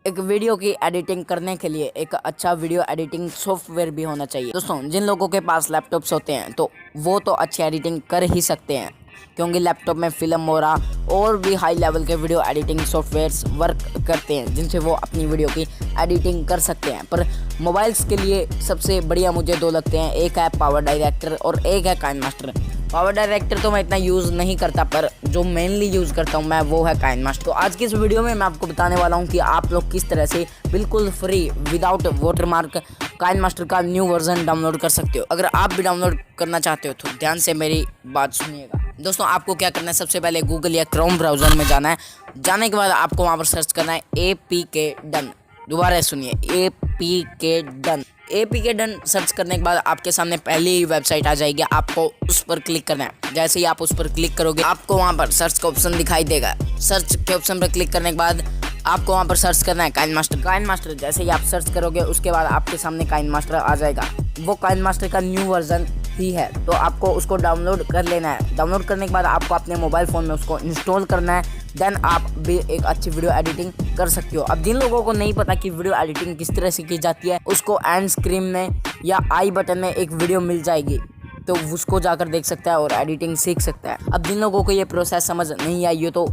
एक वीडियो की एडिटिंग करने के लिए एक अच्छा वीडियो एडिटिंग सॉफ्टवेयर भी होना चाहिए। दोस्तों, जिन लोगों के पास लैपटॉप्स होते हैं तो वो तो अच्छी एडिटिंग कर ही सकते हैं, क्योंकि लैपटॉप में फिल्म हो रहा और भी हाई लेवल के वीडियो एडिटिंग सॉफ्टवेयर्स वर्क करते हैं, जिनसे वो अपनी वीडियो की एडिटिंग कर सकते हैं। पर मोबाइल्स के लिए सबसे बढ़िया मुझे दो लगते हैं, एक है पावर डायरेक्टर और एक है काइनमास्टर। पावर डायरेक्टर तो मैं इतना यूज़ नहीं करता, पर जो मेनली यूज़ करता हूँ मैं वो है काइनमास्टर। तो आज की इस वीडियो में मैं आपको बताने वाला हूँ कि आप लोग किस तरह से बिल्कुल फ्री विदाउट वाटरमार्क काइनमास्टर का न्यू वर्जन डाउनलोड कर सकते हो। अगर आप भी डाउनलोड करना चाहते हो तो ध्यान से मेरी बात सुनिएगा। दोस्तों, आपको क्या करना है, सबसे पहले गूगल या क्रोम ब्राउज़र में जाना है। जाने के बाद आपको वहाँ पर सर्च करना है APK डन। दोबारा सुनिए, APK done. APK done search करने के बाद आपके सामने पहली ही वेबसाइट आ जाएगी, आपको उस पर क्लिक करना है। जैसे ही आप उस पर क्लिक करोगे आपको वहाँ पर सर्च का ऑप्शन दिखाई देगा। सर्च के ऑप्शन पर क्लिक करने के बाद आपको वहाँ पर सर्च करना है काइनमास्टर। जैसे ही आप सर्च करोगे उसके बाद आपके सामने काइनमास्टर आ जाएगा। वो काइनमास्टर का न्यू वर्जन ही है, तो आपको उसको डाउनलोड कर लेना है। डाउनलोड करने के बाद आपको अपने मोबाइल फ़ोन में उसको इंस्टॉल करना है। देन आप भी एक अच्छी वीडियो एडिटिंग कर सकते हो। अब जिन लोगों को नहीं पता कि वीडियो एडिटिंग किस तरह से की जाती है, उसको एंड स्क्रीन में या आई बटन में एक वीडियो मिल जाएगी, तो उसको जाकर देख सकता है और एडिटिंग सीख सकता है। अब जिन लोगों को ये प्रोसेस समझ नहीं आई हो तो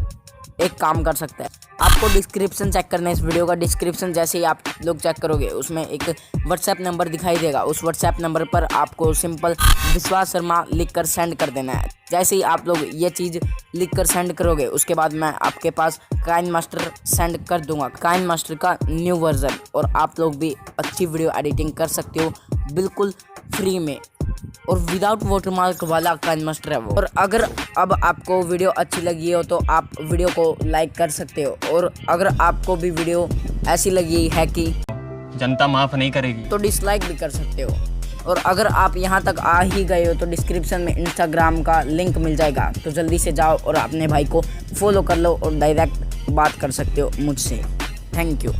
एक काम कर सकता है, आपको डिस्क्रिप्शन चेक करना है। इस वीडियो का डिस्क्रिप्शन जैसे ही आप लोग चेक करोगे उसमें एक व्हाट्सएप नंबर दिखाई देगा। उस व्हाट्सएप नंबर पर आपको सिंपल विश्वास शर्मा लिख कर सेंड कर देना है। जैसे ही आप लोग ये चीज़ लिख कर सेंड करोगे उसके बाद मैं आपके पास काइनमास्टर सेंड कर दूंगा, काइनमास्टर का न्यू वर्जन, और आप लोग भी अच्छी वीडियो एडिटिंग कर सकते हो बिल्कुल फ्री में और विदाउट वाटरमार्क वाला काइनमास्टर है वो। और अगर अब आपको वीडियो अच्छी लगी हो तो आप वीडियो को लाइक कर सकते हो, और अगर आपको भी वीडियो ऐसी लगी है कि जनता माफ नहीं करेगी तो डिसलाइक भी कर सकते हो। और अगर आप यहाँ तक आ ही गए हो तो डिस्क्रिप्शन में इंस्टाग्राम का लिंक मिल जाएगा, तो जल्दी से जाओ और अपने भाई को फॉलो कर लो और डायरेक्ट बात कर सकते हो मुझसे। Thank you.